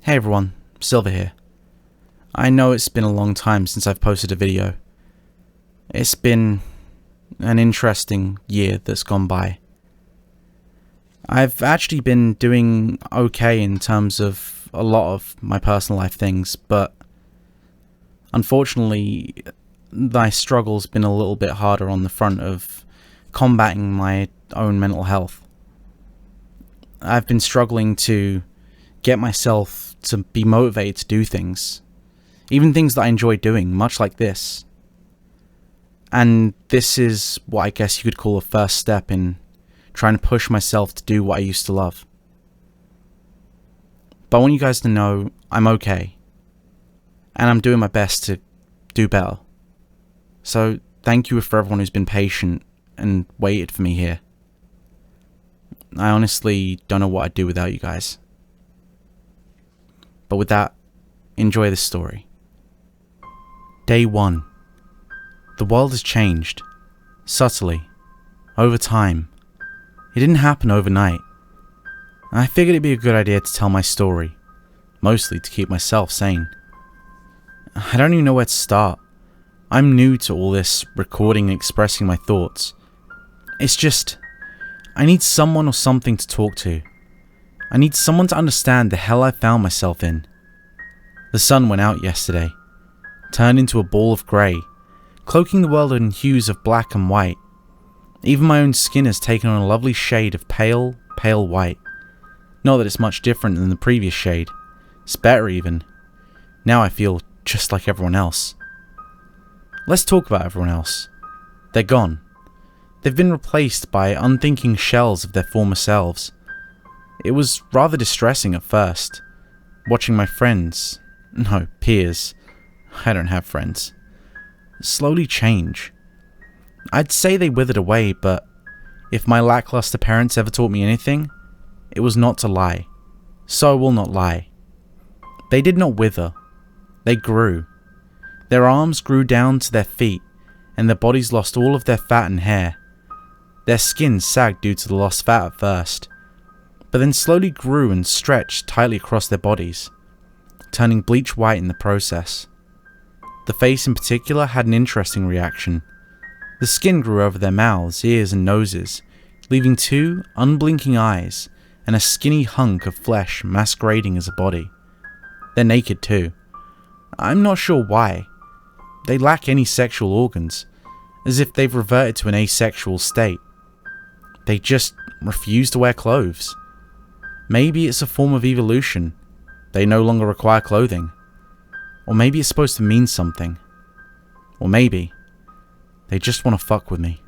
Hey everyone, Silver here. I know it's been a long time since I've posted a video. It's been an interesting year that's gone by. I've actually been doing okay in terms of a lot of my personal life things, but unfortunately my struggle's been a little bit harder on the front of combating my own mental health. I've been struggling to get myself to be motivated to do things, even things that I enjoy doing, much like this. And this is what I guess you could call a first step in trying to push myself to do what I used to love. But I want you guys to know I'm okay, and I'm doing my best to do better. So thank you for everyone who's been patient and waited for me here. I honestly don't know what I'd do without you guys. But with that, enjoy this story. Day 1. The world has changed. Subtly. Over time. It didn't happen overnight. I figured it'd be a good idea to tell my story. Mostly to keep myself sane. I don't even know where to start. I'm new to all this recording and expressing my thoughts. It's just, I need someone or something to talk to. I need someone to understand the hell I found myself in. The sun went out yesterday, turned into a ball of grey, cloaking the world in hues of black and white. Even my own skin has taken on a lovely shade of pale, pale white. Not that it's much different than the previous shade. It's better even. Now I feel just like everyone else. Let's talk about everyone else. They're gone. They've been replaced by unthinking shells of their former selves. It was rather distressing at first, watching my friends, no, peers, I don't have friends, slowly change. I'd say they withered away, but if my lackluster parents ever taught me anything, it was not to lie. So I will not lie. They did not wither. They grew. Their arms grew down to their feet, and their bodies lost all of their fat and hair. Their skin sagged due to the lost fat at first, but then slowly grew and stretched tightly across their bodies, turning bleach white in the process. The face in particular had an interesting reaction. The skin grew over their mouths, ears and noses, leaving 2 unblinking eyes and a skinny hunk of flesh masquerading as a body. They're naked too. I'm not sure why. They lack any sexual organs, as if they've reverted to an asexual state. They just refuse to wear clothes. Maybe it's a form of evolution. They no longer require clothing. Or maybe it's supposed to mean something. Or maybe they just want to fuck with me.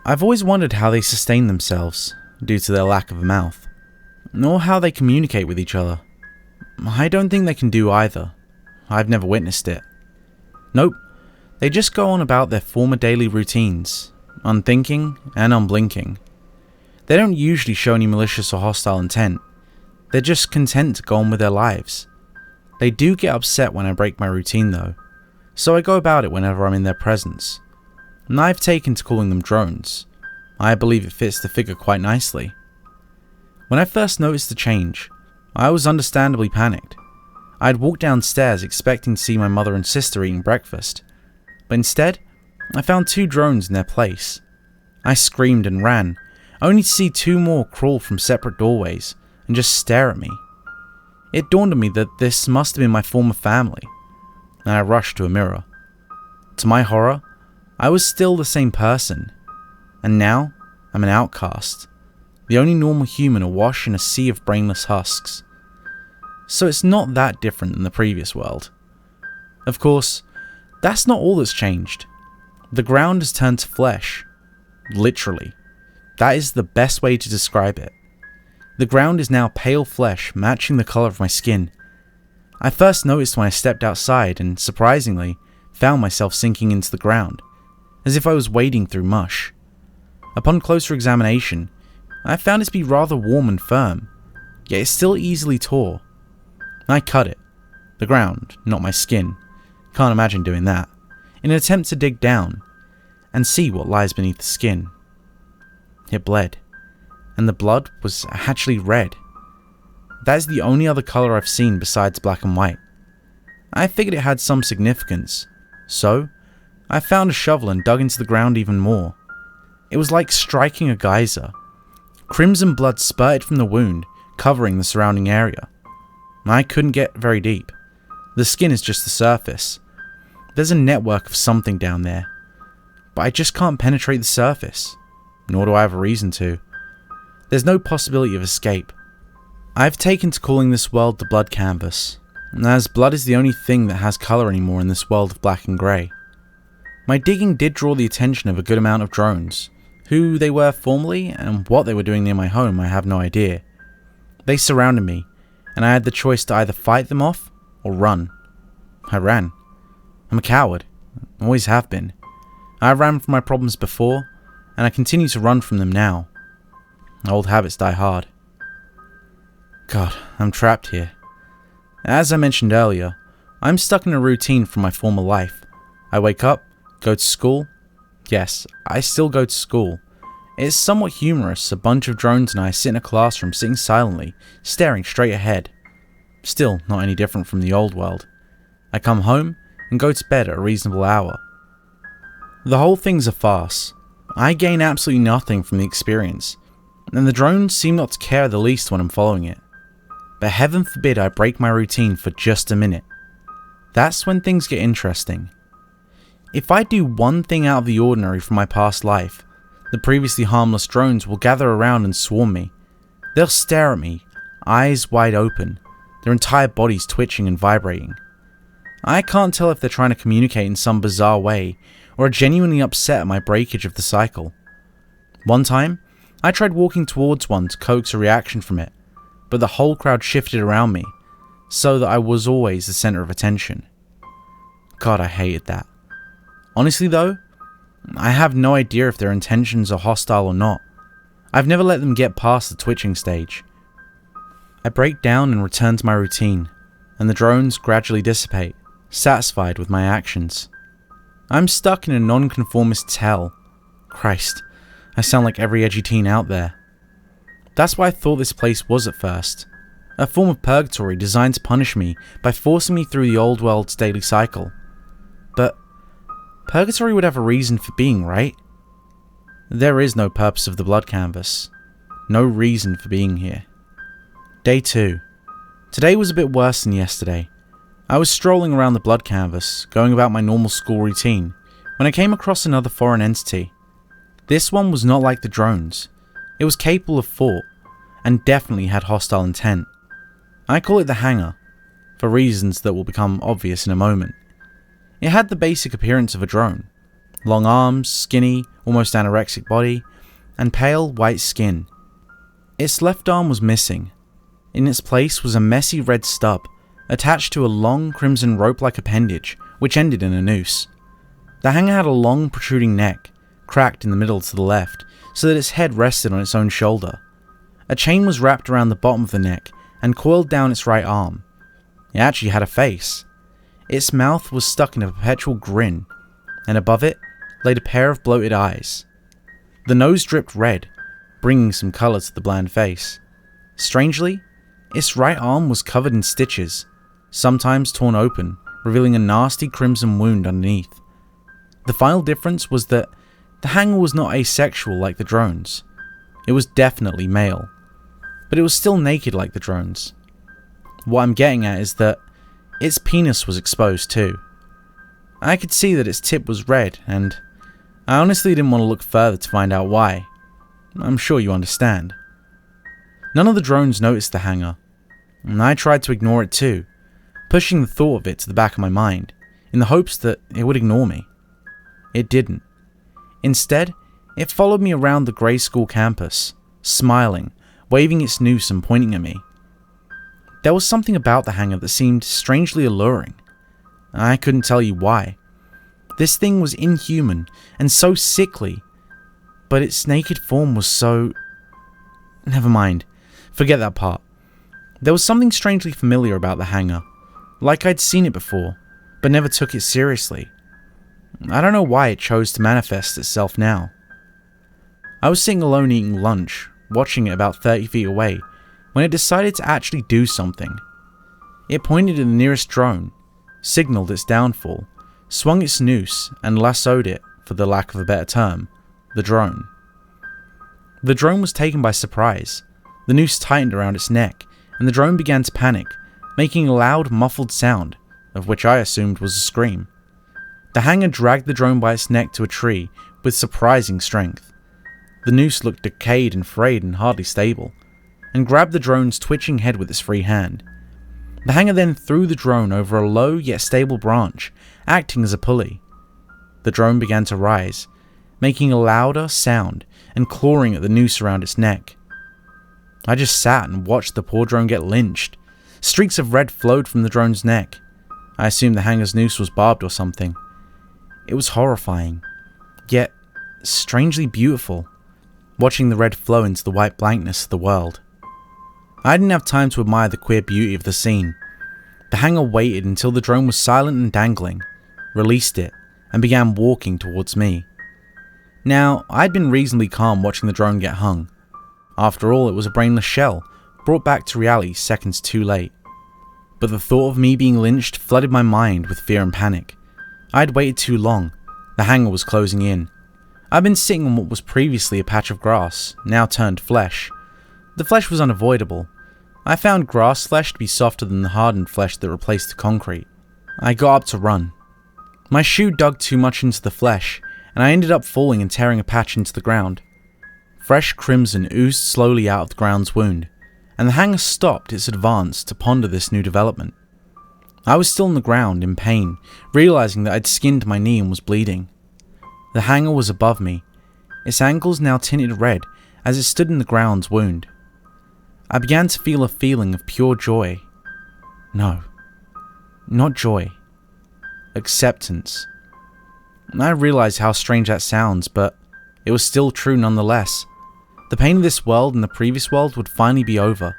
I've always wondered how they sustain themselves, due to their lack of a mouth. Nor how they communicate with each other. I don't think they can do either. I've never witnessed it. Nope, they just go on about their former daily routines, unthinking and unblinking. They don't usually show any malicious or hostile intent. They're just content to go on with their lives. They do get upset when I break my routine though, so I go about it whenever I'm in their presence. And I've taken to calling them drones. I believe it fits the figure quite nicely. When I first noticed the change, I was understandably panicked. I had walked downstairs expecting to see my mother and sister eating breakfast, but instead, I found 2 drones in their place. I screamed and ran, only to see 2 more crawl from separate doorways and just stare at me. It dawned on me that this must have been my former family, and I rushed to a mirror. To my horror, I was still the same person, and now I'm an outcast, the only normal human awash in a sea of brainless husks. So it's not that different than the previous world. Of course, that's not all that's changed. The ground has turned to flesh. Literally. That is the best way to describe it. The ground is now pale flesh, matching the color of my skin. I first noticed when I stepped outside and, surprisingly, found myself sinking into the ground, as if I was wading through mush. Upon closer examination, I found it to be rather warm and firm, yet it still easily tore. I cut it. The ground, not my skin. Can't imagine doing that. In an attempt to dig down and see what lies beneath the skin. It bled, and the blood was actually red. That is the only other colour I've seen besides black and white. I figured it had some significance, so I found a shovel and dug into the ground even more. It was like striking a geyser. Crimson blood spurted from the wound, covering the surrounding area. I couldn't get very deep. The skin is just the surface. There's a network of something down there, but I just can't penetrate the surface, nor do I have a reason to. There's no possibility of escape. I've taken to calling this world the blood canvas, as blood is the only thing that has colour anymore in this world of black and grey. My digging did draw the attention of a good amount of drones. Who they were formerly and what they were doing near my home, I have no idea. They surrounded me, and I had the choice to either fight them off or run. I ran. I'm a coward. Always have been. I ran from my problems before, and I continue to run from them now. Old habits die hard. God, I'm trapped here. As I mentioned earlier, I'm stuck in a routine from my former life. I wake up, go to school. Yes, I still go to school. It's somewhat humorous. A bunch of drones and I sit in a classroom sitting silently, staring straight ahead. Still not any different from the old world. I come home and go to bed at a reasonable hour. The whole thing's a farce. I gain absolutely nothing from the experience, and the drones seem not to care the least when I'm following it. But heaven forbid I break my routine for just a minute. That's when things get interesting. If I do one thing out of the ordinary from my past life, the previously harmless drones will gather around and swarm me. They'll stare at me, eyes wide open, their entire bodies twitching and vibrating. I can't tell if they're trying to communicate in some bizarre way, or are genuinely upset at my breakage of the cycle. One time, I tried walking towards one to coax a reaction from it, but the whole crowd shifted around me, so that I was always the centre of attention. God, I hated that. Honestly though, I have no idea if their intentions are hostile or not. I've never let them get past the twitching stage. I break down and return to my routine, and the drones gradually dissipate, satisfied with my actions. I'm stuck in a non-conformist hell. Christ, I sound like every edgy teen out there. That's what I thought this place was at first. A form of purgatory designed to punish me by forcing me through the old world's daily cycle. But purgatory would have a reason for being, right? There is no purpose of the blood canvas. No reason for being here. Day 2. Today was a bit worse than yesterday. I was strolling around the blood canvas, going about my normal school routine, when I came across another foreign entity. This one was not like the drones. It was capable of thought, and definitely had hostile intent. I call it the Hanger, for reasons that will become obvious in a moment. It had the basic appearance of a drone. Long arms, skinny, almost anorexic body, and pale white skin. Its left arm was missing. In its place was a messy red stub, attached to a long crimson rope-like appendage, which ended in a noose. The Hanger had a long protruding neck, cracked in the middle to the left, so that its head rested on its own shoulder. A chain was wrapped around the bottom of the neck, and coiled down its right arm. It actually had a face. Its mouth was stuck in a perpetual grin, and above it laid a pair of bloated eyes. The nose dripped red, bringing some colour to the bland face. Strangely, its right arm was covered in stitches, sometimes torn open, revealing a nasty crimson wound underneath. The final difference was that the Hanger was not asexual like the drones. It was definitely male, but it was still naked like the drones. What I'm getting at is that its penis was exposed too. I could see that its tip was red, and I honestly didn't want to look further to find out why. I'm sure you understand. None of the drones noticed the Hanger, and I tried to ignore it too, pushing the thought of it to the back of my mind, in the hopes that it would ignore me. It didn't. Instead, it followed me around the grey school campus, smiling, waving its noose and pointing at me. There was something about the Hanger that seemed strangely alluring. I couldn't tell you why. This thing was inhuman and so sickly, but its naked form was so... Never mind, forget that part. There was something strangely familiar about the Hanger, like I'd seen it before, but never took it seriously. I don't know why it chose to manifest itself now. I was sitting alone eating lunch, watching it about 30 feet away, when it decided to actually do something. It pointed at the nearest drone, signaled its downfall, swung its noose, and lassoed it, for the lack of a better term, the drone. The drone was taken by surprise. The noose tightened around its neck, and the drone began to panic, making a loud, muffled sound, of which I assumed was a scream. The hanger dragged the drone by its neck to a tree with surprising strength. The noose looked decayed and frayed and hardly stable, and grabbed the drone's twitching head with its free hand. The hanger then threw the drone over a low yet stable branch, acting as a pulley. The drone began to rise, making a louder sound and clawing at the noose around its neck. I just sat and watched the poor drone get lynched. Streaks of red flowed from the drone's neck. I assumed the hanger's noose was barbed or something. It was horrifying, yet strangely beautiful, watching the red flow into the white blankness of the world. I didn't have time to admire the queer beauty of the scene. The hanger waited until the drone was silent and dangling, released it, and began walking towards me. Now, I'd been reasonably calm watching the drone get hung. After all, it was a brainless shell, brought back to reality seconds too late. But the thought of me being lynched flooded my mind with fear and panic. I had waited too long. The hanger was closing in. I'd been sitting on what was previously a patch of grass, now turned flesh. The flesh was unavoidable. I found grass flesh to be softer than the hardened flesh that replaced the concrete. I got up to run. My shoe dug too much into the flesh, and I ended up falling and tearing a patch into the ground. Fresh crimson oozed slowly out of the ground's wound, and the hanger stopped its advance to ponder this new development. I was still on the ground, in pain, realizing that I'd skinned my knee and was bleeding. The hanger was above me, its ankles now tinted red as it stood in the ground's wound. I began to feel a feeling of pure joy. No, not joy. Acceptance. I realized how strange that sounds, but it was still true nonetheless. The pain of this world and the previous world would finally be over.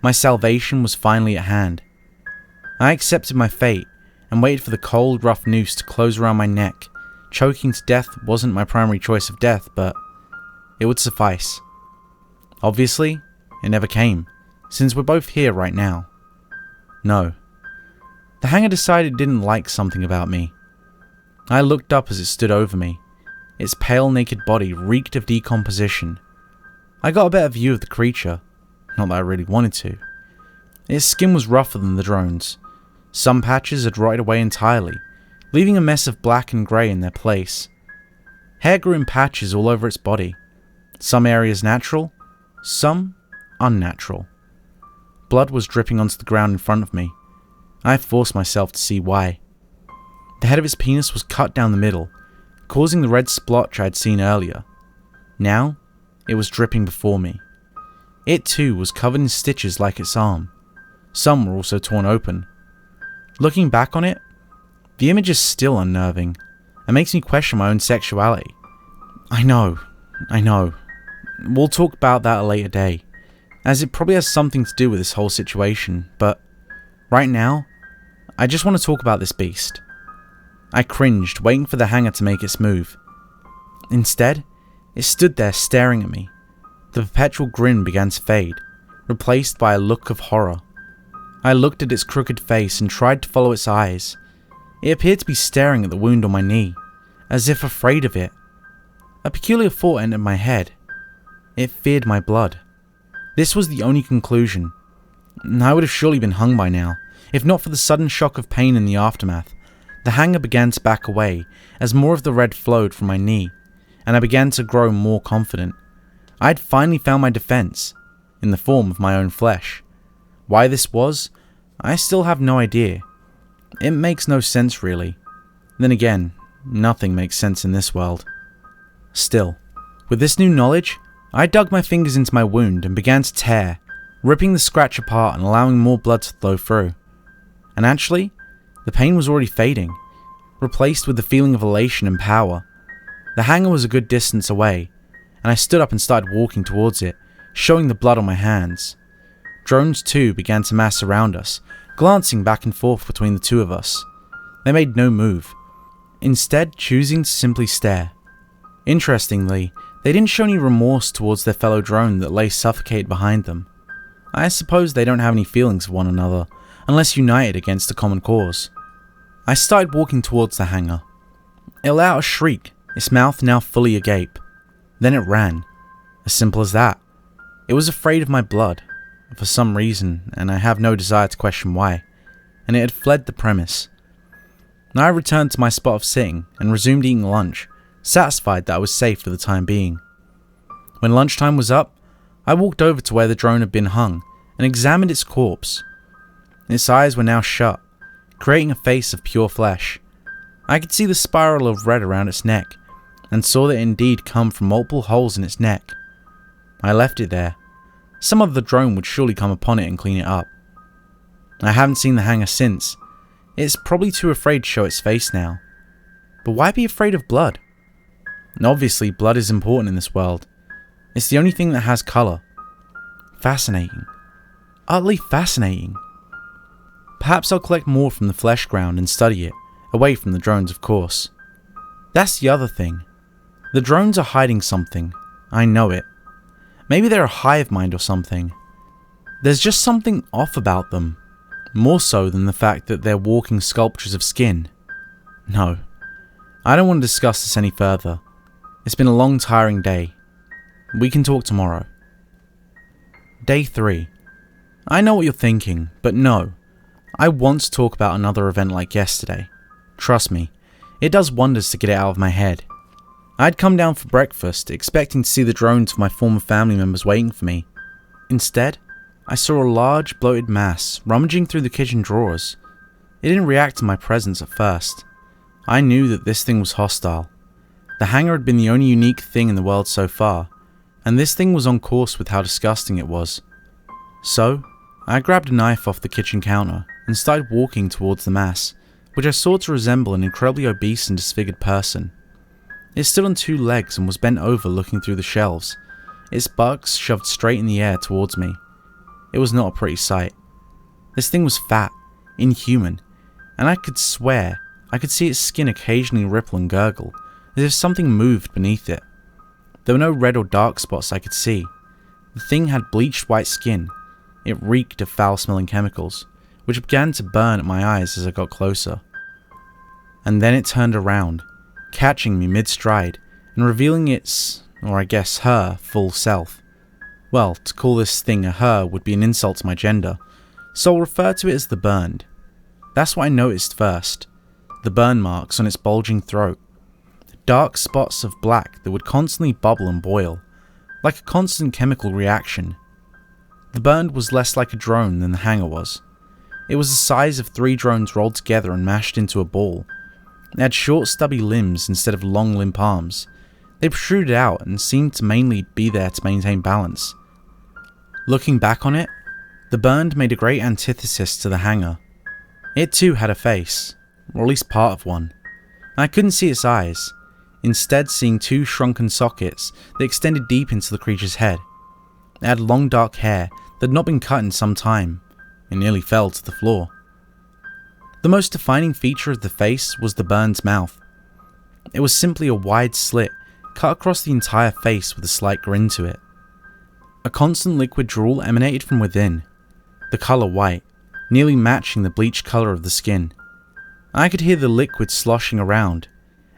My salvation was finally at hand. I accepted my fate and waited for the cold, rough noose to close around my neck. Choking to death wasn't my primary choice of death, but it would suffice. Obviously, it never came, since we're both here right now. No. The hanger decided it didn't like something about me. I looked up as it stood over me. Its pale, naked body reeked of decomposition. I got a better view of the creature, not that I really wanted to. Its skin was rougher than the drone's. Some patches had rotted away entirely, leaving a mess of black and grey in their place. Hair grew in patches all over its body, some areas natural, some unnatural. Blood was dripping onto the ground in front of me. I forced myself to see why. The head of its penis was cut down the middle, causing the red splotch I had seen earlier. Now, it was dripping before me. It too was covered in stitches like its arm. Some were also torn open. Looking back on it, the image is still unnerving and makes me question my own sexuality. I know. We'll talk about that a later day, as it probably has something to do with this whole situation, but right now, I just want to talk about this beast. I cringed, waiting for the hanger to make its move. Instead, it stood there staring at me. The perpetual grin began to fade, replaced by a look of horror. I looked at its crooked face and tried to follow its eyes. It appeared to be staring at the wound on my knee, as if afraid of it. A peculiar thought entered my head. It feared my blood. This was the only conclusion. I would have surely been hung by now, if not for the sudden shock of pain in the aftermath. The hanger began to back away as more of the red flowed from my knee, and I began to grow more confident. I had finally found my defense, in the form of my own flesh. Why this was, I still have no idea. It makes no sense really. Then again, nothing makes sense in this world. Still, with this new knowledge, I dug my fingers into my wound and began to tear, ripping the scratch apart and allowing more blood to flow through. And actually, the pain was already fading, replaced with the feeling of elation and power. The hanger was a good distance away, and I stood up and started walking towards it, showing the blood on my hands. Drones too began to mass around us, glancing back and forth between the two of us. They made no move, instead choosing to simply stare. Interestingly, they didn't show any remorse towards their fellow drone that lay suffocated behind them. I suppose they don't have any feelings for one another, unless united against a common cause. I started walking towards the hangar. It let out a shriek, its mouth now fully agape. Then it ran. As simple as that. It was afraid of my blood, for some reason, and I have no desire to question why, and it had fled the premise. I returned to my spot of sitting and resumed eating lunch, satisfied that I was safe for the time being. When lunchtime was up, I walked over to where the drone had been hung and examined its corpse. Its eyes were now shut, creating a face of pure flesh. I could see the spiral of red around its neck, and saw that it indeed come from multiple holes in its neck. I left it there. Some of the drone would surely come upon it and clean it up. I haven't seen the hangar since. It's probably too afraid to show its face now. But why be afraid of blood? And obviously, blood is important in this world. It's the only thing that has colour. Fascinating. Utterly fascinating. Perhaps I'll collect more from the flesh ground and study it, away from the drones of course. That's the other thing. The drones are hiding something. I know it. Maybe they're a hive mind or something. There's just something off about them. More so than the fact that they're walking sculptures of skin. No. I don't want to discuss this any further. It's been a long, tiring day. We can talk tomorrow. Day 3. I know what you're thinking, but no. I want to talk about another event like yesterday. Trust me, it does wonders to get it out of my head. I'd come down for breakfast, expecting to see the drones of my former family members waiting for me. Instead, I saw a large, bloated mass rummaging through the kitchen drawers. It didn't react to my presence at first. I knew that this thing was hostile. The hangar had been the only unique thing in the world so far, and this thing was on course with how disgusting it was. So, I grabbed a knife off the kitchen counter and started walking towards the mass, which I saw to resemble an incredibly obese and disfigured person. It stood on 2 legs and was bent over looking through the shelves, its buttocks shoved straight in the air towards me. It was not a pretty sight. This thing was fat, inhuman, and I could swear I could see its skin occasionally ripple and gurgle, as if something moved beneath it. There were no red or dark spots I could see. The thing had bleached white skin. It reeked of foul-smelling chemicals, which began to burn at my eyes as I got closer. And then it turned around, catching me mid-stride, and revealing its, or I guess her, full self. Well, to call this thing a her would be an insult to my gender, so I'll refer to it as the burned. That's what I noticed first. The burn marks on its bulging throat. Dark spots of black that would constantly bubble and boil, like a constant chemical reaction. The burned was less like a drone than the hangar was. It was the size of 3 drones rolled together and mashed into a ball. It had short stubby limbs instead of long limp arms. They protruded out and seemed to mainly be there to maintain balance. Looking back on it, the burned made a great antithesis to the hangar. It too had a face, or at least part of one. I couldn't see its eyes, instead seeing 2 shrunken sockets that extended deep into the creature's head. It had long dark hair that had not been cut in some time. It nearly fell to the floor. The most defining feature of the face was the burned's mouth. It was simply a wide slit cut across the entire face with a slight grin to it. A constant liquid drool emanated from within, the colour white, nearly matching the bleached colour of the skin. I could hear the liquid sloshing around,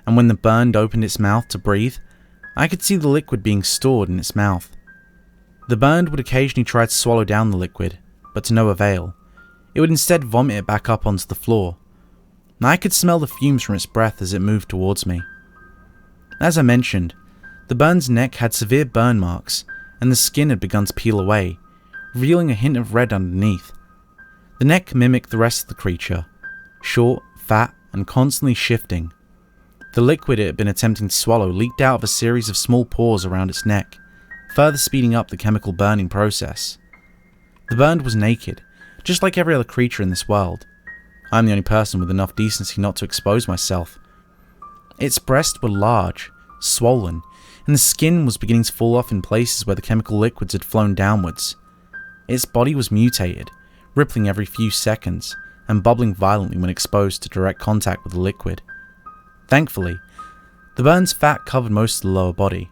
and when the burned opened its mouth to breathe, I could see the liquid being stored in its mouth. The burned would occasionally try to swallow down the liquid, but to no avail. It would instead vomit it back up onto the floor. I could smell the fumes from its breath as it moved towards me. As I mentioned, the burned's neck had severe burn marks, and the skin had begun to peel away, revealing a hint of red underneath. The neck mimicked the rest of the creature, short, fat, and constantly shifting. The liquid it had been attempting to swallow leaked out of a series of small pores around its neck, further speeding up the chemical burning process. The burned was naked, just like every other creature in this world. I'm the only person with enough decency not to expose myself. Its breasts were large, swollen, and the skin was beginning to fall off in places where the chemical liquids had flown downwards. Its body was mutated, rippling every few seconds, and bubbling violently when exposed to direct contact with the liquid. Thankfully, the burned's fat covered most of the lower body.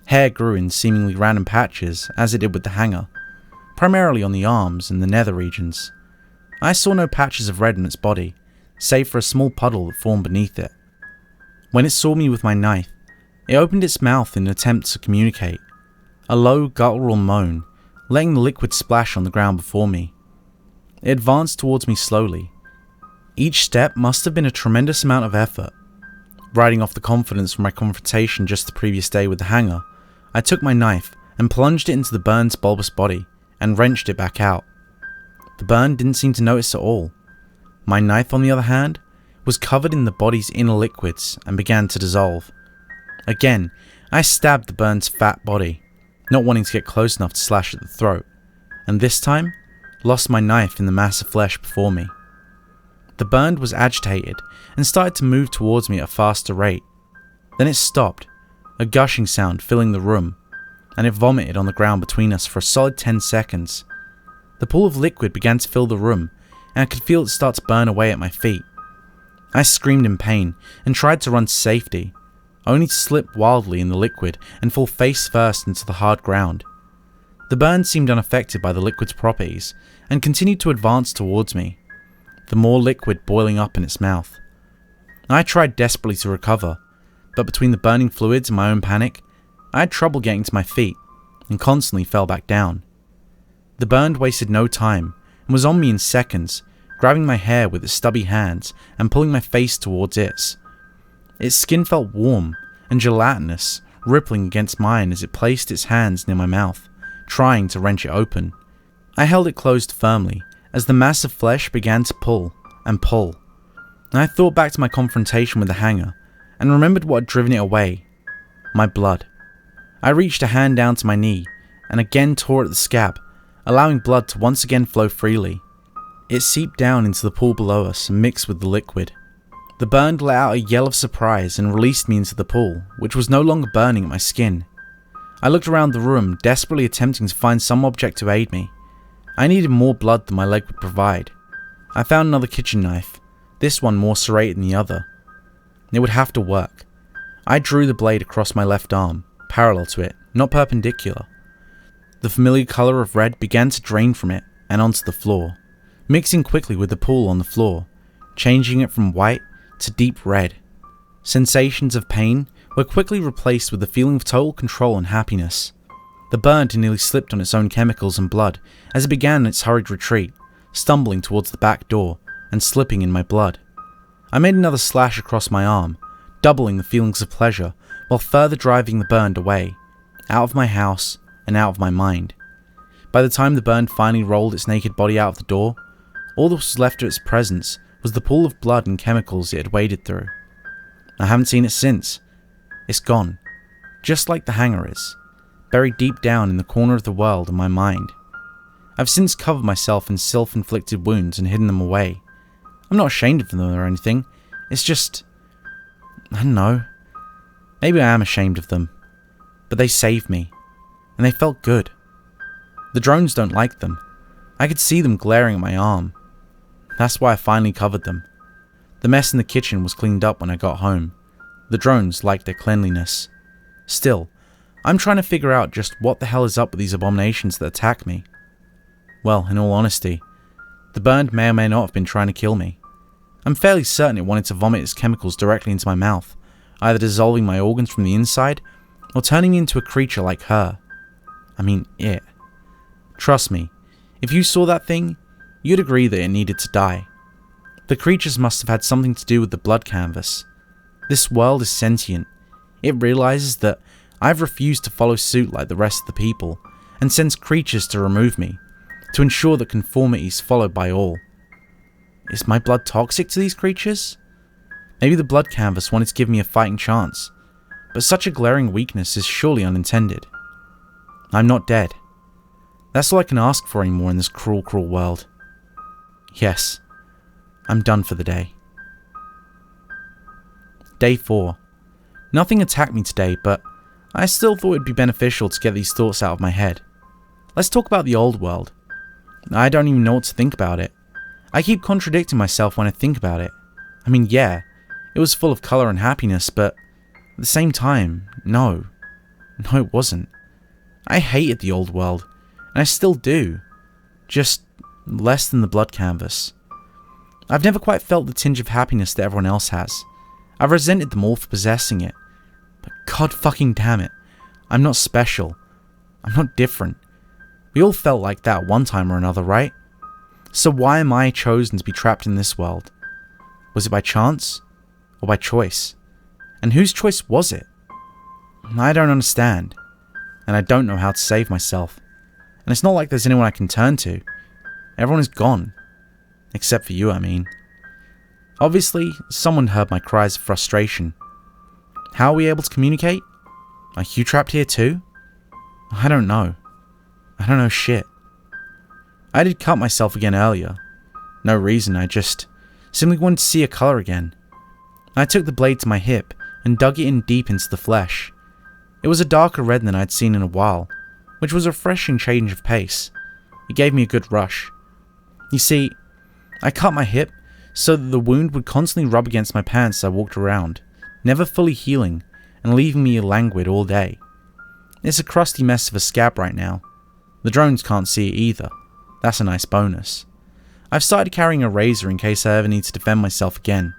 Hair grew in seemingly random patches, as it did with the hangar. primarily on the arms and the nether regions. I saw no patches of red on its body, save for a small puddle that formed beneath it. When it saw me with my knife, it opened its mouth in an attempt to communicate, a low guttural moan, letting the liquid splash on the ground before me. It advanced towards me slowly. Each step must have been a tremendous amount of effort. Riding off the confidence from my confrontation just the previous day with the hanger, I took my knife and plunged it into the burn's bulbous body and wrenched it back out. The burn didn't seem to notice at all. My knife, on the other hand, was covered in the body's inner liquids and began to dissolve. Again, I stabbed the burn's fat body, not wanting to get close enough to slash at the throat, and this time, lost my knife in the mass of flesh before me. The burn was agitated and started to move towards me at a faster rate. Then it stopped, a gushing sound filling the room, and it vomited on the ground between us for a solid 10 seconds. The pool of liquid began to fill the room, and I could feel it start to burn away at my feet. I screamed in pain and tried to run to safety, only to slip wildly in the liquid and fall face first into the hard ground. The burn seemed unaffected by the liquid's properties and continued to advance towards me, the more liquid boiling up in its mouth. I tried desperately to recover, but between the burning fluids and my own panic, I had trouble getting to my feet and constantly fell back down. The burn wasted no time and was on me in seconds, grabbing my hair with its stubby hands and pulling my face towards its. Its skin felt warm and gelatinous, rippling against mine as it placed its hands near my mouth, trying to wrench it open. I held it closed firmly as the mass of flesh began to pull and pull. And I thought back to my confrontation with the hanger and remembered what had driven it away: my blood. I reached a hand down to my knee and again tore at the scab, allowing blood to once again flow freely. It seeped down into the pool below us and mixed with the liquid. The burn let out a yell of surprise and released me into the pool, which was no longer burning at my skin. I looked around the room, desperately attempting to find some object to aid me. I needed more blood than my leg would provide. I found another kitchen knife, this one more serrated than the other. It would have to work. I drew the blade across my left arm, parallel to it, not perpendicular. The familiar colour of red began to drain from it and onto the floor, mixing quickly with the pool on the floor, changing it from white to deep red. Sensations of pain were quickly replaced with the feeling of total control and happiness. The burn nearly slipped on its own chemicals and blood as it began its hurried retreat, stumbling towards the back door and slipping in my blood. I made another slash across my arm, doubling the feelings of pleasure while further driving the burn away, out of my house and out of my mind. By the time the burn finally rolled its naked body out of the door, all that was left of its presence was the pool of blood and chemicals it had waded through. I haven't seen it since. It's gone, just like the hanger is, buried deep down in the corner of the world in my mind. I've since covered myself in self-inflicted wounds and hidden them away. I'm not ashamed of them or anything, it's just, I don't know, maybe I am ashamed of them, but they saved me, and they felt good. The drones don't like them. I could see them glaring at my arm. That's why I finally covered them. The mess in the kitchen was cleaned up when I got home. The drones liked their cleanliness. Still, I'm trying to figure out just what the hell is up with these abominations that attack me. Well, in all honesty, the burn may or may not have been trying to kill me. I'm fairly certain it wanted to vomit its chemicals directly into my mouth, either dissolving my organs from the inside, or turning me into a creature like her. I mean, it. Trust me, if you saw that thing, you'd agree that it needed to die. The creatures must have had something to do with the blood canvas. This world is sentient. It realizes that I've refused to follow suit like the rest of the people, and sends creatures to remove me, to ensure that conformity is followed by all. Is my blood toxic to these creatures? Maybe the blood canvas wanted to give me a fighting chance, but such a glaring weakness is surely unintended. I'm not dead. That's all I can ask for anymore in this cruel, cruel world. Yes, I'm done for the day. Day 4. Nothing attacked me today, but I still thought it'd be beneficial to get these thoughts out of my head. Let's talk about the old world. I don't even know what to think about it. I keep contradicting myself when I think about it. I mean, yeah, it was full of colour and happiness, but at the same time, no. No, it wasn't. I hated the old world, and I still do. just less than the blood canvas. I've never quite felt the tinge of happiness that everyone else has. I've resented them all for possessing it. But god fucking damn it, I'm not special. I'm not different. We all felt like that one time or another, right? So why am I chosen to be trapped in this world? Was it by chance? Or by choice? And whose choice was it? I don't understand. And I don't know how to save myself. And it's not like there's anyone I can turn to. Everyone is gone. Except for you, I mean. Obviously, someone heard my cries of frustration. How are we able to communicate? Are you trapped here too? I don't know. I don't know shit. I did cut myself again earlier. No reason, I just simply wanted to see a colour again. I took the blade to my hip and dug it in deep into the flesh. It was a darker red than I'd seen in a while, which was a refreshing change of pace. It gave me a good rush. You see, I cut my hip so that the wound would constantly rub against my pants as I walked around, never fully healing and leaving me languid all day. It's a crusty mess of a scab right now. The drones can't see it either. That's a nice bonus. I've started carrying a razor in case I ever need to defend myself again.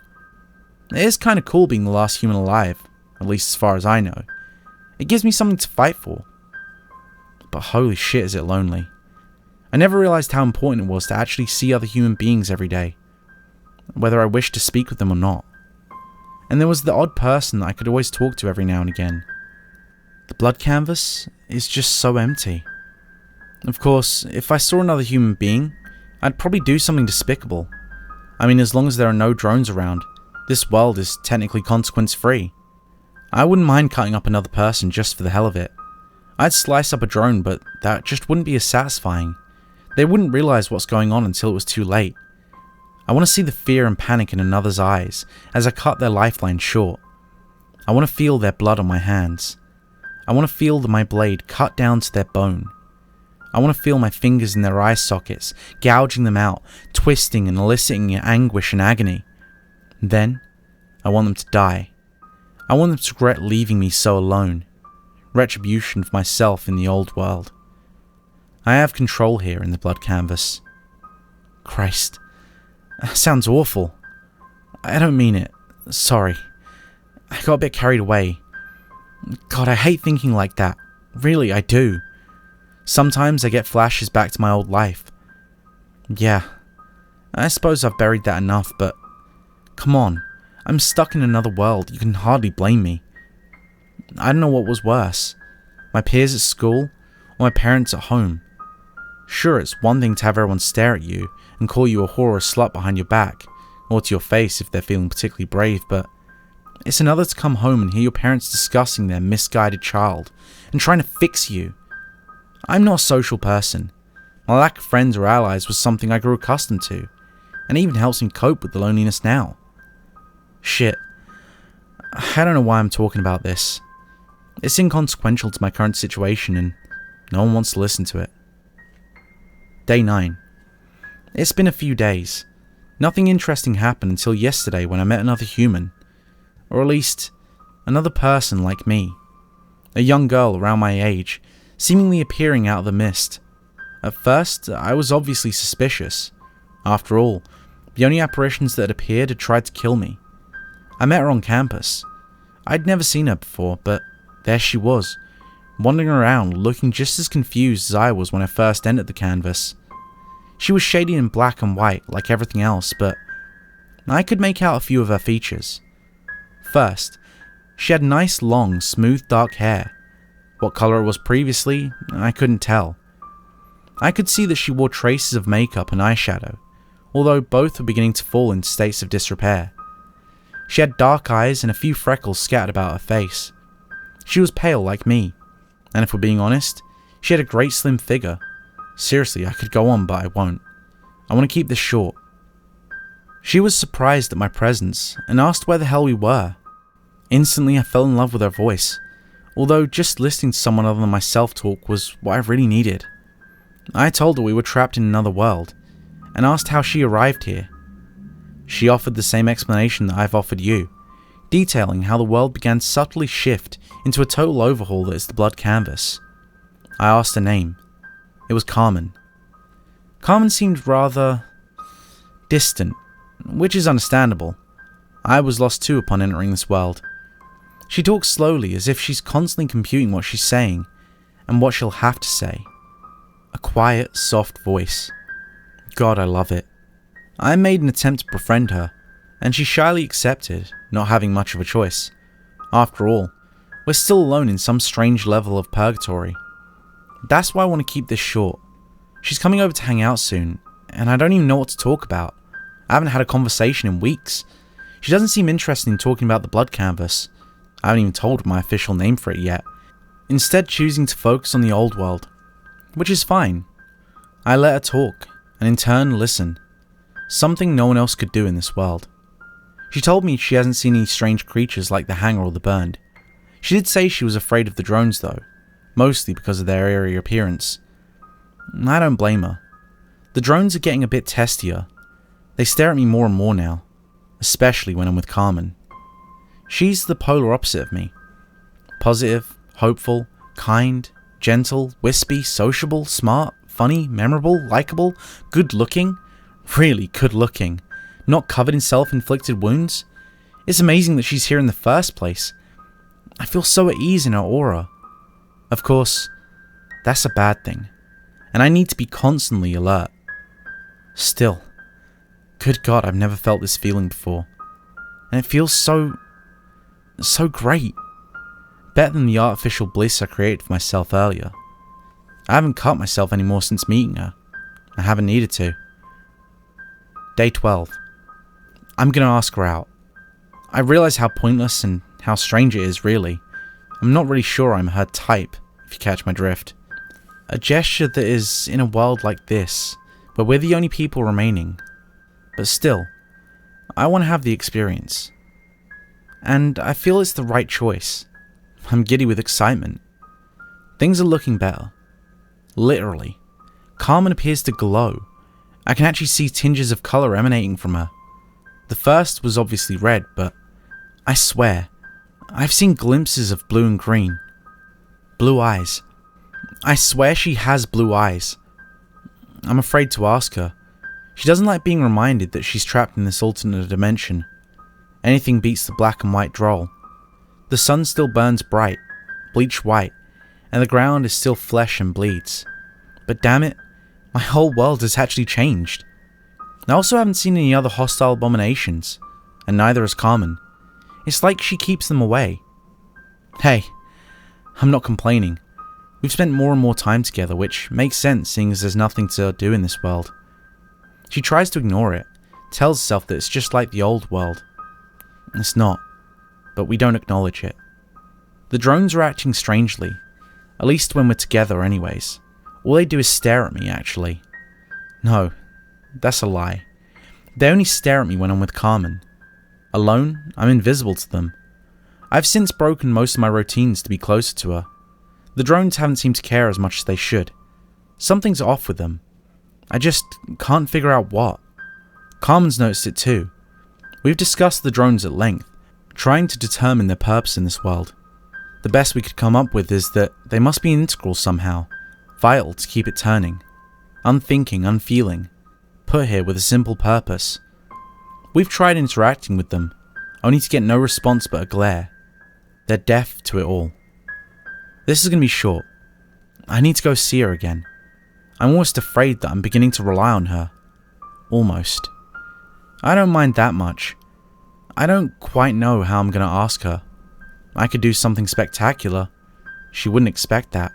It is kind of cool being the last human alive, at least as far as I know. It gives me something to fight for. But holy shit is it lonely. I never realized how important it was to actually see other human beings every day, whether I wished to speak with them or not. And there was the odd person that I could always talk to every now and again. The blood canvas is just so empty. Of course, if I saw another human being, I'd probably do something despicable. I mean, as long as there are no drones around, this world is technically consequence-free. I wouldn't mind cutting up another person just for the hell of it. I'd slice up a drone, but that just wouldn't be as satisfying. They wouldn't realize what's going on until it was too late. I want to see the fear and panic in another's eyes as I cut their lifeline short. I want to feel their blood on my hands. I want to feel my blade cut down to their bone. I want to feel my fingers in their eye sockets, gouging them out, twisting and eliciting anguish and agony. Then, I want them to die. I want them to regret leaving me so alone. Retribution for myself in the old world. I have control here in the blood canvas. Christ, that sounds awful. I don't mean it. Sorry. I got a bit carried away. God, I hate thinking like that. Really, I do. Sometimes I get flashes back to my old life. Yeah, I suppose I've buried that enough, but come on, I'm stuck in another world. You can hardly blame me. I don't know what was worse, my peers at school or my parents at home. Sure, it's one thing to have everyone stare at you and call you a whore or a slut behind your back, or to your face if they're feeling particularly brave, but it's another to come home and hear your parents discussing their misguided child and trying to fix you. I'm not a social person. My lack of friends or allies was something I grew accustomed to, and even helps me cope with the loneliness now. Shit. I don't know why I'm talking about this. It's inconsequential to my current situation, and no one wants to listen to it. Day 9. It's been a few days. Nothing interesting happened until yesterday when I met another human. Or at least, another person like me. A young girl around my age, seemingly appearing out of the mist. At first, I was obviously suspicious. After all, the only apparitions that had appeared had tried to kill me. I met her on campus. I'd never seen her before, but there she was, wandering around looking just as confused as I was when I first entered the canvas. She was shaded in black and white like everything else, but I could make out a few of her features. First, she had nice long, smooth dark hair. What colour it was previously, I couldn't tell. I could see that she wore traces of makeup and eyeshadow, although both were beginning to fall into states of disrepair. She had dark eyes and a few freckles scattered about her face. She was pale like me, and if we're being honest, she had a great slim figure. Seriously, I could go on, but I won't. I want to keep this short. She was surprised at my presence and asked where the hell we were. Instantly, I fell in love with her voice. Although just listening to someone other than myself talk was what I really needed. I told her we were trapped in another world, and asked how she arrived here. She offered the same explanation that I've offered you, detailing how the world began to subtly shift into a total overhaul that is the blood canvas. I asked her name. It was Carmen. Carmen seemed rather distant, which is understandable. I was lost too upon entering this world. She talks slowly, as if she's constantly computing what she's saying and what she'll have to say. A quiet, soft voice. God, I love it. I made an attempt to befriend her, and she shyly accepted, not having much of a choice. After all, we're still alone in some strange level of purgatory. That's why I want to keep this short. She's coming over to hang out soon, and I don't even know what to talk about. I haven't had a conversation in weeks. She doesn't seem interested in talking about the blood canvas. I haven't even told her my official name for it yet, instead choosing to focus on the old world, which is fine. I let her talk, and in turn listen, something no one else could do in this world. She told me she hasn't seen any strange creatures like the Hanger or the Burned. She did say she was afraid of the drones though, mostly because of their eerie appearance. I don't blame her. The drones are getting a bit testier. They stare at me more and more now, especially when I'm with Carmen. She's the polar opposite of me. Positive, hopeful, kind, gentle, wispy, sociable, smart, funny, memorable, likable, good-looking. Really good-looking. Not covered in self-inflicted wounds. It's amazing that she's here in the first place. I feel so at ease in her aura. Of course, that's a bad thing, and I need to be constantly alert. Still, good God, I've never felt this feeling before, and it feels so great. Better than the artificial bliss I created for myself earlier. I haven't cut myself anymore since meeting her. I haven't needed to. Day 12. I'm gonna ask her out. I realize how pointless and how strange it is, really. I'm not really sure I'm her type, if you catch my drift. A gesture that is in a world like this, where we're the only people remaining. But still, I want to have the experience. And I feel it's the right choice. I'm giddy with excitement. Things are looking better. Literally. Carmen appears to glow. I can actually see tinges of colour emanating from her. The first was obviously red, but I swear, I've seen glimpses of blue and green. Blue eyes. I swear she has blue eyes. I'm afraid to ask her. She doesn't like being reminded that she's trapped in this alternate dimension. Anything beats the black and white droll. The sun still burns bright, bleach white, and the ground is still flesh and bleeds. But damn it, my whole world has actually changed. I also haven't seen any other hostile abominations, and neither has Carmen. It's like she keeps them away. Hey, I'm not complaining. We've spent more and more time together, which makes sense seeing as there's nothing to do in this world. She tries to ignore it, tells herself that it's just like the old world. It's not, but we don't acknowledge it. The drones are acting strangely, at least when we're together anyways. All they do is stare at me, actually. No, that's a lie. They only stare at me when I'm with Carmen. Alone, I'm invisible to them. I've since broken most of my routines to be closer to her. The drones haven't seemed to care as much as they should. Something's off with them. I just can't figure out what. Carmen's noticed it too. We've discussed the drones at length, trying to determine their purpose in this world. The best we could come up with is that they must be integral somehow, vital to keep it turning. Unthinking, unfeeling, put here with a simple purpose. We've tried interacting with them, only to get no response but a glare. They're deaf to it all. This is going to be short. I need to go see her again. I'm almost afraid that I'm beginning to rely on her. Almost. I don't mind that much. I don't quite know how I'm going to ask her. I could do something spectacular. She wouldn't expect that.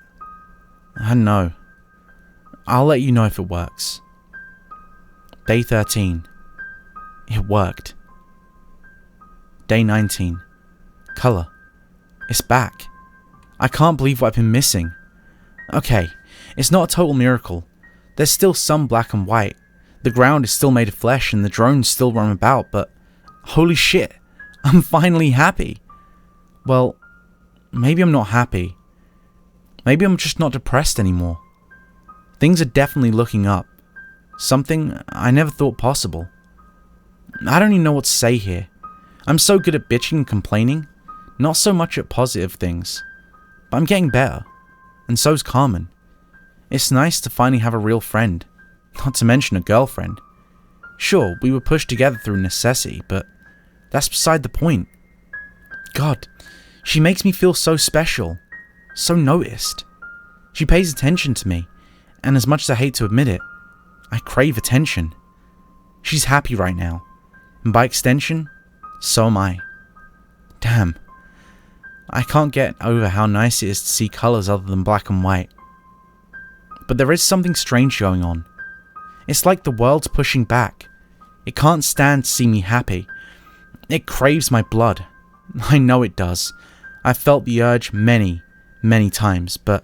I don't know. I'll let you know if it works. Day 13. It worked. Day 19. Colour. It's back. I can't believe what I've been missing. Okay, it's not a total miracle. There's still some black and white. The ground is still made of flesh and the drones still roam about, but holy shit, I'm finally happy. Well, maybe I'm not happy. Maybe I'm just not depressed anymore. Things are definitely looking up. Something I never thought possible. I don't even know what to say here. I'm so good at bitching and complaining, not so much at positive things. But I'm getting better, and so's Carmen. It's nice to finally have a real friend. not to mention a girlfriend. Sure, we were pushed together through necessity, but that's beside the point. God, she makes me feel so special, so noticed. She pays attention to me, and as much as I hate to admit it, I crave attention. She's happy right now, and by extension, so am I. Damn, I can't get over how nice it is to see colours other than black and white. But there is something strange going on. It's like the world's pushing back. It can't stand to see me happy. It craves my blood. I know it does. I've felt the urge many, many times, but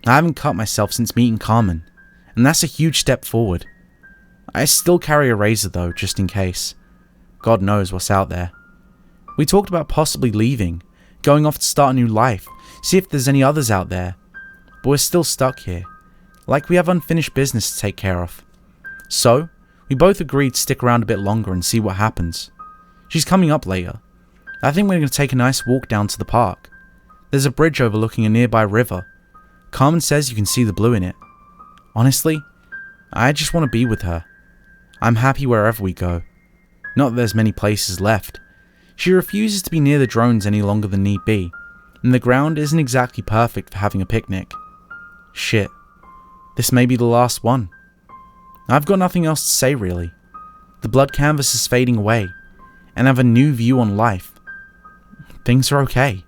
I haven't cut myself since meeting Carmen, and that's a huge step forward. I still carry a razor though, just in case. God knows what's out there. We talked about possibly leaving, going off to start a new life, see if there's any others out there, but we're still stuck here, like we have unfinished business to take care of. So, we both agreed to stick around a bit longer and see what happens. She's coming up later. I think we're going to take a nice walk down to the park. There's a bridge overlooking a nearby river. Carmen says you can see the blue in it. Honestly, I just want to be with her. I'm happy wherever we go. Not that there's many places left. She refuses to be near the drones any longer than need be, and the ground isn't exactly perfect for having a picnic. Shit. This may be the last one. I've got nothing else to say really. The blood canvas is fading away, and I have a new view on life. Things are okay.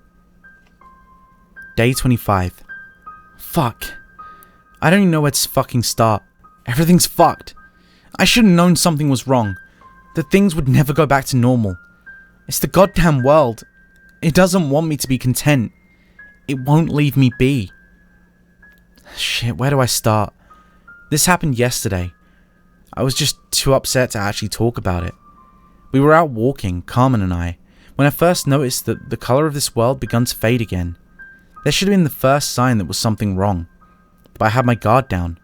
Day 25. Fuck. I don't even know where to fucking start. Everything's fucked. I should have known something was wrong. That things would never go back to normal. It's the goddamn world. It doesn't want me to be content. It won't leave me be. Shit, where do I start? This happened yesterday. I was just too upset to actually talk about it. We were out walking, Carmen and I, when I first noticed that the colour of this world begun to fade again. There should have been the first sign that was something wrong. But I had my guard down.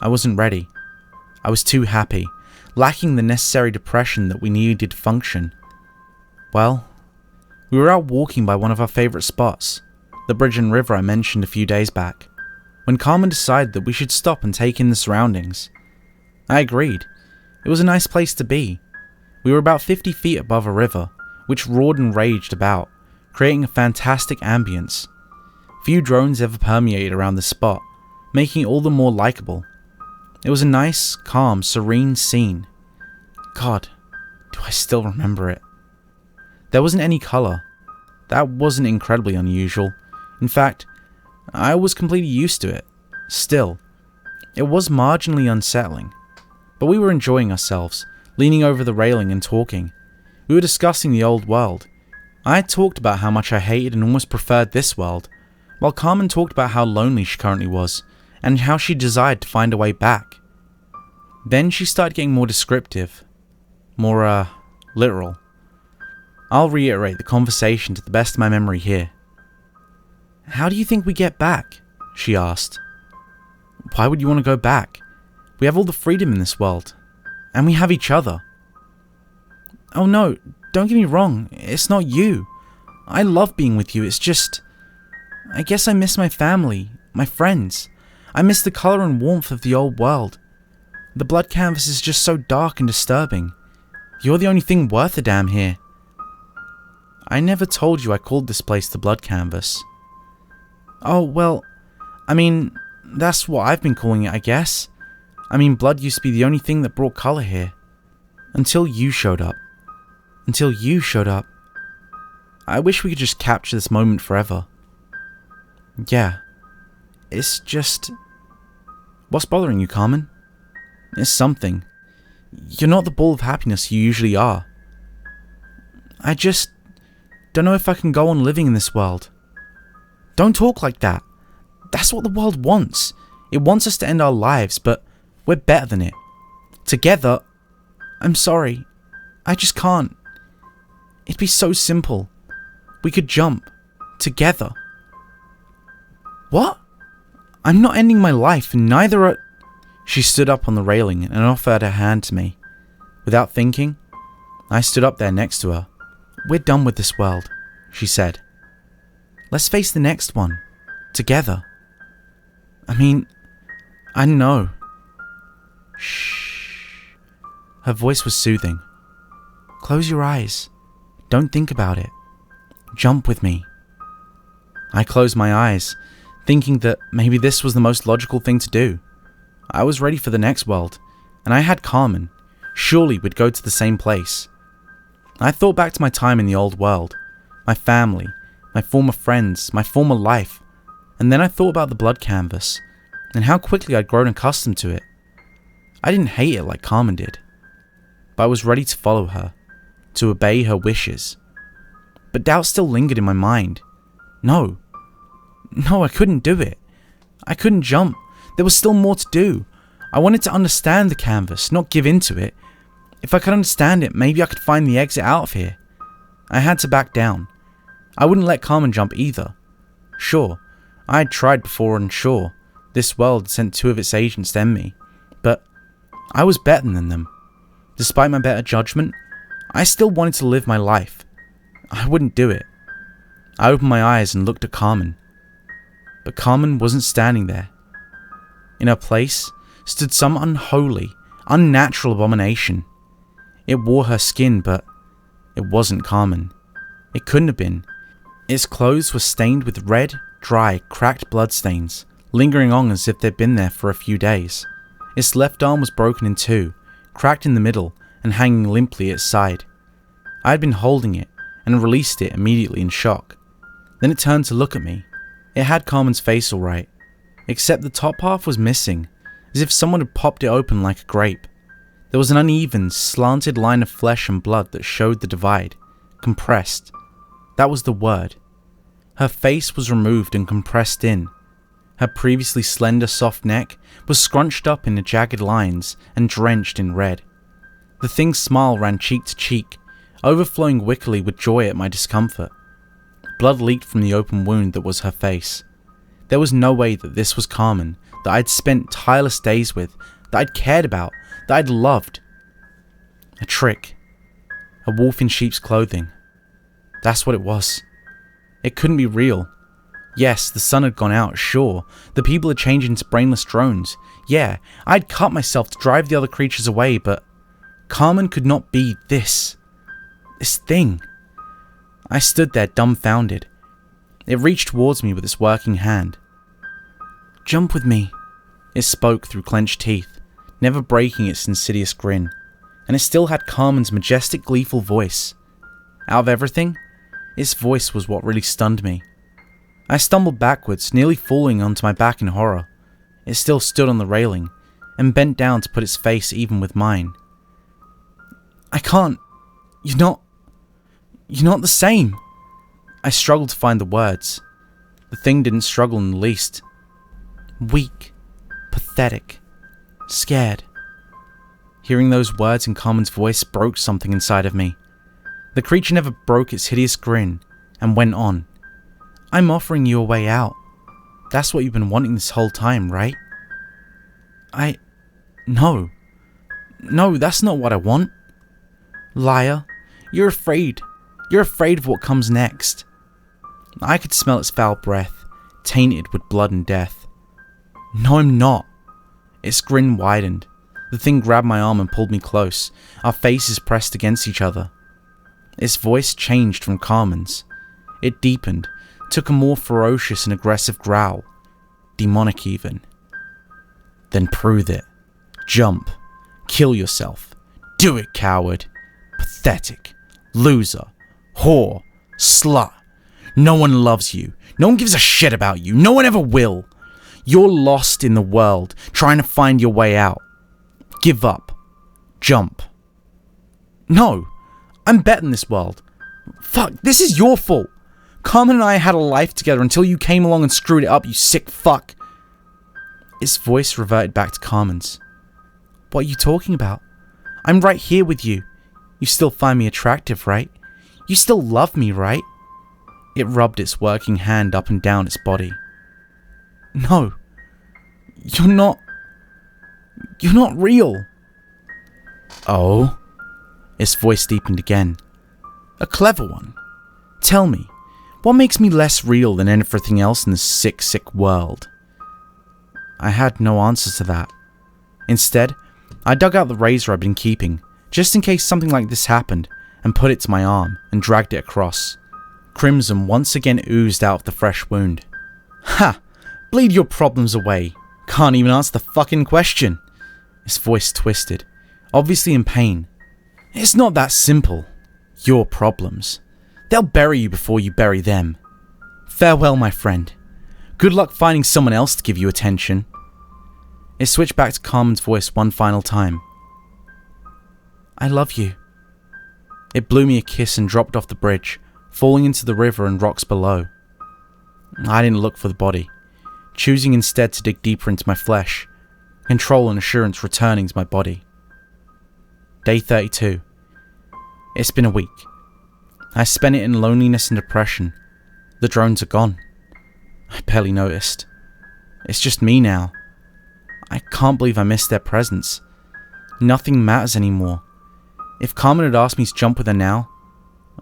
I wasn't ready. I was too happy, lacking the necessary depression that we needed to function. Well, we were out walking by one of our favourite spots, the bridge and river I mentioned a few days back, when Carmen decided that we should stop and take in the surroundings. I agreed. It was a nice place to be. We were about 50 feet above a river, which roared and raged about, creating a fantastic ambience. Few drones ever permeated around the spot, making it all the more likeable. It was a nice, calm, serene scene. God, do I still remember it? There wasn't any colour. That wasn't incredibly unusual. In fact, I was completely used to it. Still, it was marginally unsettling. But we were enjoying ourselves, leaning over the railing and talking. We were discussing the old world. I had talked about how much I hated and almost preferred this world, while Carmen talked about how lonely she currently was, and how she desired to find a way back. Then she started getting more descriptive. More, literal. I'll reiterate the conversation to the best of my memory here. How do you think we get back? She asked. Why would you want to go back? We have all the freedom in this world. And we have each other. Oh no, don't get me wrong, it's not you. I love being with you, it's just... I guess I miss my family, my friends. I miss the colour and warmth of the old world. The blood canvas is just so dark and disturbing. You're the only thing worth a damn here. I never told you I called this place the blood canvas. Oh, well, I mean, that's what I've been calling it, I guess. I mean, blood used to be the only thing that brought colour here. Until you showed up. Until you showed up. I wish we could just capture this moment forever. Yeah. It's just... What's bothering you, Carmen? It's something. You're not the ball of happiness you usually are. I just... don't know if I can go on living in this world. Don't talk like that. That's what the world wants. It wants us to end our lives, but we're better than it. Together... I'm sorry. I just can't. It'd be so simple. We could jump. Together. What? I'm not ending my life, and neither are... She stood up on the railing and offered her hand to me. Without thinking, I stood up there next to her. We're done with this world, she said. Let's face the next one. Together. I mean, I don't know. Shh. Her voice was soothing. Close your eyes. Don't think about it. Jump with me. I closed my eyes, thinking that maybe this was the most logical thing to do. I was ready for the next world, and I had Carmen. Surely we'd go to the same place. I thought back to my time in the old world, my family, my former friends, my former life, and then I thought about the blood canvas, and how quickly I'd grown accustomed to it. I didn't hate it like Carmen did, but I was ready to follow her, to obey her wishes. But doubt still lingered in my mind. No, I couldn't do it. I couldn't jump. There was still more to do. I wanted to understand the canvas, not give in to it. If I could understand it, maybe I could find the exit out of here. I had to back down. I wouldn't let Carmen jump either. Sure, I had tried before, and sure, this world had sent 2 of its agents to end me, but I was better than them. Despite my better judgment, I still wanted to live my life. I wouldn't do it. I opened my eyes and looked at Carmen. But Carmen wasn't standing there. In her place stood some unholy, unnatural abomination. It wore her skin, but it wasn't Carmen. It couldn't have been. Its clothes were stained with red, dry, cracked bloodstains, lingering on as if they'd been there for a few days. Its left arm was broken in 2, cracked in the middle, and hanging limply at its side. I had been holding it, and released it immediately in shock. Then it turned to look at me. It had Carmen's face alright, except the top half was missing, as if someone had popped it open like a grape. There was an uneven, slanted line of flesh and blood that showed the divide. Compressed. That was the word. Her face was removed and compressed in. Her previously slender, soft neck was scrunched up into jagged lines and drenched in red. The thing's smile ran cheek to cheek, overflowing wickedly with joy at my discomfort. Blood leaked from the open wound that was her face. There was no way that this was Carmen, that I'd spent tireless days with, that I'd cared about, that I'd loved. A trick. A wolf in sheep's clothing. That's what it was. It couldn't be real. Yes, the sun had gone out, sure. The people had changed into brainless drones. Yeah, I'd cut myself to drive the other creatures away, but Carmen could not be this thing. I stood there dumbfounded. It reached towards me with its working hand. Jump with me, it spoke through clenched teeth, never breaking its insidious grin, and it still had Carmen's majestic, gleeful voice. Out of everything, its voice was what really stunned me. I stumbled backwards, nearly falling onto my back in horror. It still stood on the railing, and bent down to put its face even with mine. I can't. You're not the same. I struggled to find the words. The thing didn't struggle in the least. Weak. Pathetic. Scared. Hearing those words in Carmen's voice broke something inside of me. The creature never broke its hideous grin, and went on. I'm offering you a way out. That's what you've been wanting this whole time, right? No, that's not what I want. Liar, you're afraid. You're afraid of what comes next. I could smell its foul breath, tainted with blood and death. No, I'm not. Its grin widened. The thing grabbed my arm and pulled me close, our faces pressed against each other. Its voice changed from Carmen's. It deepened, took a more ferocious and aggressive growl. Demonic even. Then prove it. Jump. Kill yourself. Do it, coward. Pathetic. Loser. Whore. Slut. No one loves you. No one gives a shit about you. No one ever will. You're lost in the world, trying to find your way out. Give up. Jump. No. I'm better than this world. Fuck, this is your fault. Carmen and I had a life together until you came along and screwed it up, you sick fuck. Its voice reverted back to Carmen's. What are you talking about? I'm right here with you. You still find me attractive, right? You still love me, right? It rubbed its working hand up and down its body. No. You're not real. Oh? Its voice deepened again. A clever one. Tell me, what makes me less real than everything else in this sick, sick world? I had no answer to that. Instead, I dug out the razor I'd been keeping, just in case something like this happened, and put it to my arm and dragged it across. Crimson once again oozed out of the fresh wound. Ha! Bleed your problems away. Can't even answer the fucking question. His voice twisted, obviously in pain. It's not that simple. Your problems. They'll bury you before you bury them. Farewell, my friend. Good luck finding someone else to give you attention. It switched back to Carmen's voice one final time. I love you. It blew me a kiss and dropped off the bridge, falling into the river and rocks below. I didn't look for the body, choosing instead to dig deeper into my flesh, control and assurance returning to my body. Day 32. It's been a week. I spent it in loneliness and depression. The drones are gone. I barely noticed. It's just me now. I can't believe I missed their presence. Nothing matters anymore. If Carmen had asked me to jump with her now,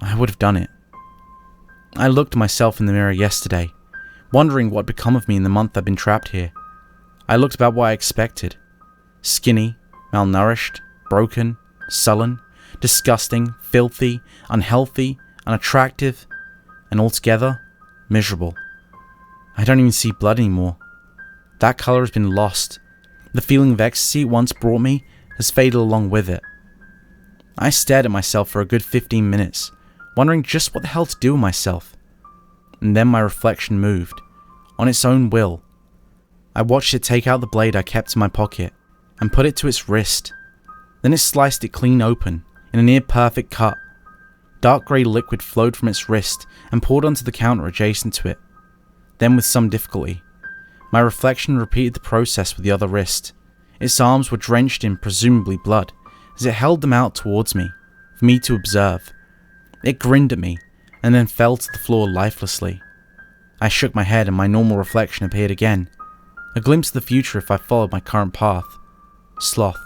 I would have done it. I looked at myself in the mirror yesterday, wondering what had become of me in the month I'd been trapped here. I looked about what I expected. Skinny, malnourished, broken, sullen, disgusting, filthy, unhealthy, unattractive, and altogether, miserable. I don't even see blood anymore. That colour has been lost. The feeling of ecstasy it once brought me has faded along with it. I stared at myself for a good 15 minutes, wondering just what the hell to do with myself. And then my reflection moved, on its own will. I watched it take out the blade I kept in my pocket, and put it to its wrist. Then it sliced it clean open, in a near-perfect cut. Dark grey liquid flowed from its wrist and poured onto the counter adjacent to it. Then with some difficulty, my reflection repeated the process with the other wrist. Its arms were drenched in presumably blood, as it held them out towards me, for me to observe. It grinned at me, and then fell to the floor lifelessly. I shook my head and my normal reflection appeared again. A glimpse of the future if I followed my current path. Sloth.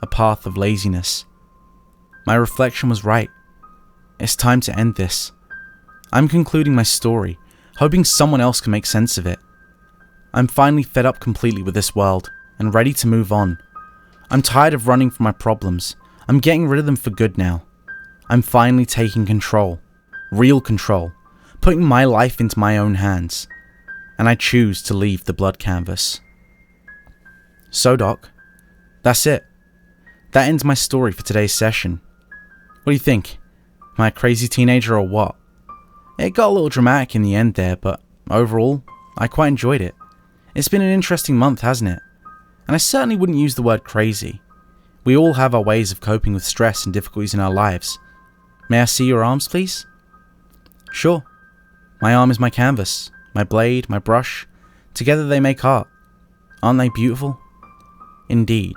A path of laziness. My reflection was right. It's time to end this. I'm concluding my story, hoping someone else can make sense of it. I'm finally fed up completely with this world, and ready to move on. I'm tired of running from my problems. I'm getting rid of them for good now. I'm finally taking control. Real control. Putting my life into my own hands. And I choose to leave the blood canvas. So Doc, that's it. That ends my story for today's session. What do you think? Am I a crazy teenager or what? It got a little dramatic in the end there, but overall, I quite enjoyed it. It's been an interesting month, hasn't it? And I certainly wouldn't use the word crazy. We all have our ways of coping with stress and difficulties in our lives. May I see your arms, please? Sure. My arm is my canvas, my blade, my brush. Together they make art. Aren't they beautiful? Indeed.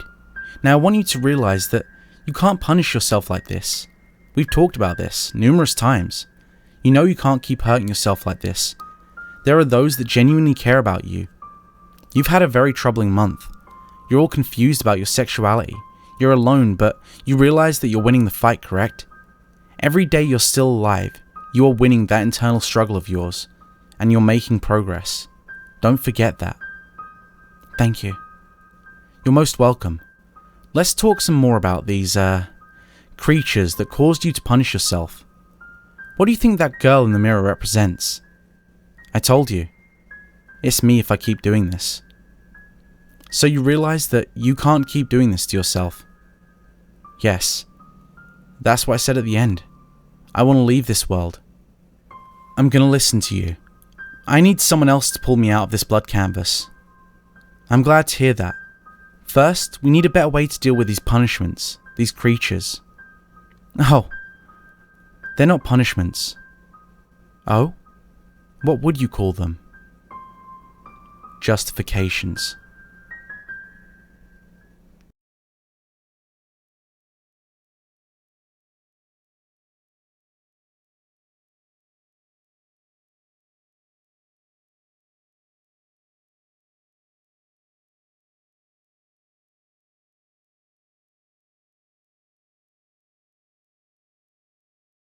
Now I want you to realize that you can't punish yourself like this. We've talked about this numerous times. You know you can't keep hurting yourself like this. There are those that genuinely care about you. You've had a very troubling month. You're all confused about your sexuality. You're alone, but you realize that you're winning the fight, correct? Every day you're still alive, you are winning that internal struggle of yours, and you're making progress. Don't forget that. Thank you. You're most welcome. Let's talk some more about these, creatures that caused you to punish yourself. What do you think that girl in the mirror represents? I told you. It's me if I keep doing this. So you realize that you can't keep doing this to yourself. Yes. That's what I said at the end. I want to leave this world. I'm gonna listen to you. I need someone else to pull me out of this blood canvas. I'm glad to hear that. First, we need a better way to deal with these punishments, these creatures. Oh. They're not punishments. Oh? What would you call them? Justifications.